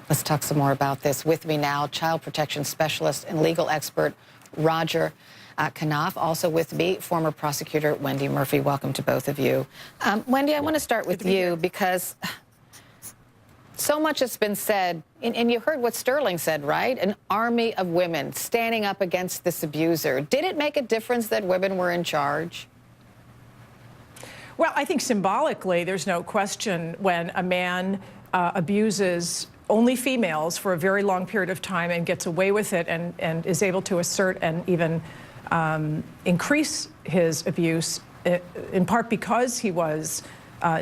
Let's talk some more about this. With me now, child protection specialist and legal expert Roger Canaff. Also with me, former prosecutor Wendy Murphy. Welcome to both of you. Wendy, I want to start with you because so much has been said, and you heard what Sterling said, right? An army of women standing up against this abuser. Did it make a difference that women were in charge? Well, I think symbolically, there's no question when a man abuses only females for a very long period of time and gets away with it and is able to assert and even increase his abuse, in part because he was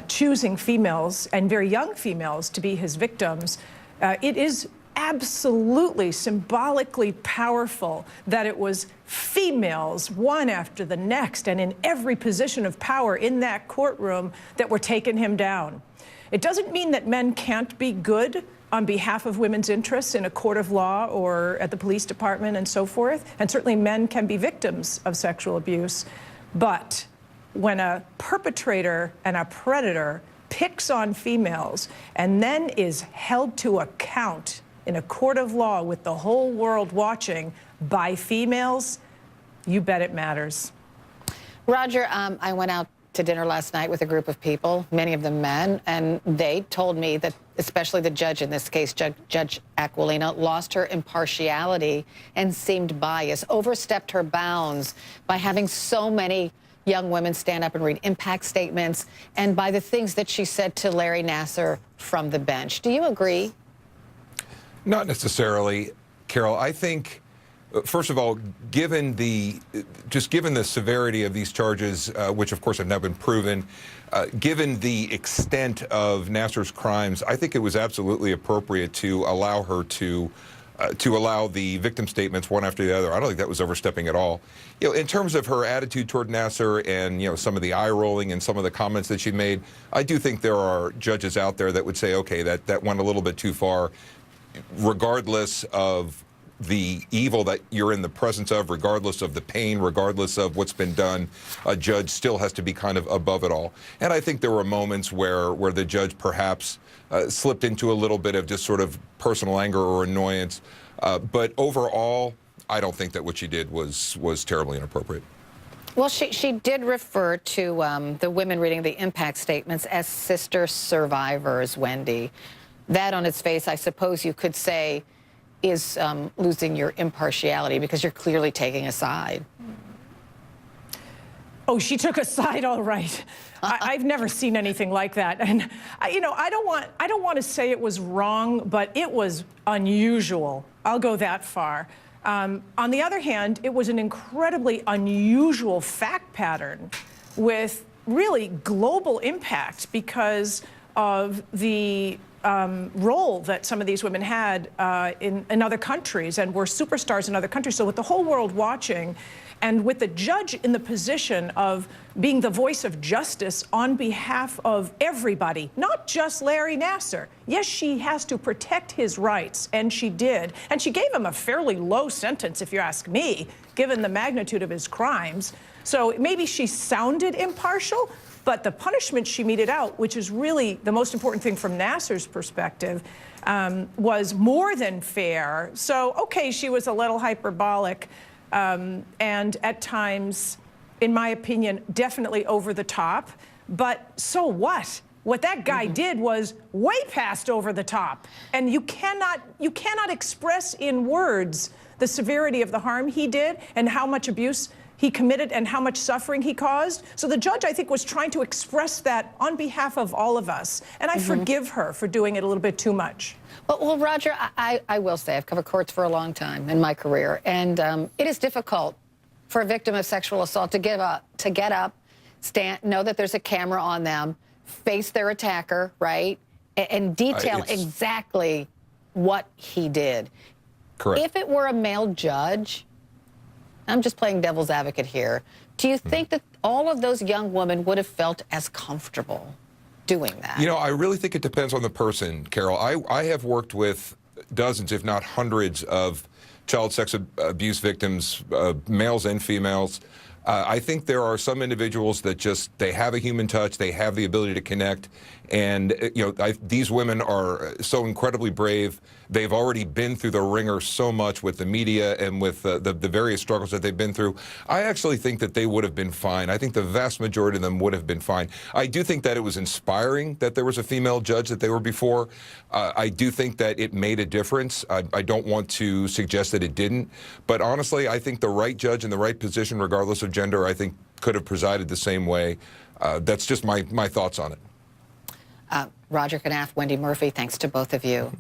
choosing females and very young females to be his victims. It is absolutely symbolically powerful that it was females, one after the next, and in every position of power in that courtroom that were taking him down. It doesn't mean that men can't be good on behalf of women's interests in a court of law or at the police department and so forth, and certainly men can be victims of sexual abuse. But when a perpetrator and a predator picks on females and then is held to account in a court of law with the whole world watching by females, you bet it matters. Roger, I went out to dinner last night with a group of people, many of them men, and they told me that especially the judge in this case, Judge Aquilina, lost her impartiality and seemed biased, overstepped her bounds by having so many young women stand up and read impact statements, and by the things that she said to Larry Nassar from the bench. Do you agree? Not necessarily, Carol. I think, first of all, given the severity of these charges, which of course have now been proven, given the extent of Nassar's crimes, I think it was absolutely appropriate to allow her to allow the victim statements one after the other. I don't think that was overstepping at all. You know, in terms of her attitude toward Nassar and, you know, some of the eye rolling and some of the comments that she made, I do think there are judges out there that would say, okay, that went a little bit too far, regardless of the evil that you're in the presence of, regardless of the pain, regardless of what's been done, a judge still has to be kind of above it all. And I think there were moments where the judge perhaps slipped into a little bit of just sort of personal anger or annoyance. But overall, I don't think that what she did was terribly inappropriate. Well, she did refer to the women reading the impact statements as sister survivors, Wendy. That on its face, I suppose you could say, is losing your impartiality because you're clearly taking a side. Oh, she took a side, all right. I've never seen anything like that, and you know, I don't want to say it was wrong, but it was unusual. I'll go that far. On the other hand, it was an incredibly unusual fact pattern with really global impact because of the role that some of these women had in other countries and were superstars in other countries. So with the whole world watching and with the judge in the position of being the voice of justice on behalf of everybody, not just Larry Nassar. Yes, she has to protect his rights, and she did. And she gave him a fairly low sentence, if you ask me, given the magnitude of his crimes. So maybe she sounded impartial, but the punishment she meted out, which is really the most important thing from Nassar's perspective, was more than fair. So, okay, she was a little hyperbolic and at times, in my opinion, definitely over the top. But so what? What that guy did was way past over the top. And you cannot express in words the severity of the harm he did and how much abuse he committed and how much suffering he caused. So the judge, I think, was trying to express that on behalf of all of us. And I forgive her for doing it a little bit too much. Well, Roger, I will say I've covered courts for a long time in my career, and it is difficult for a victim of sexual assault to get up, stand, know that there's a camera on them, face their attacker, right, and detail exactly what he did. Correct. If it were a male judge, I'm just playing devil's advocate here, do you think that all of those young women would have felt as comfortable doing that? You know, I really think it depends on the person, Carol. I have worked with dozens, if not hundreds, of child sex abuse victims, males and females. I think there are some individuals that they have a human touch, they have the ability to connect, and these women are so incredibly brave. They've already been through the ringer so much with the media and with the various struggles that they've been through. I actually think that they would have been fine. I think the vast majority of them would have been fine. I do think that it was inspiring that there was a female judge that they were before. I do think that it made a difference. I don't want to suggest that it didn't, but honestly, I think the right judge in the right position, regardless of gender, I think could have presided the same way. That's just my thoughts on it. Roger Canaff, Wendy Murphy, thanks to both of you.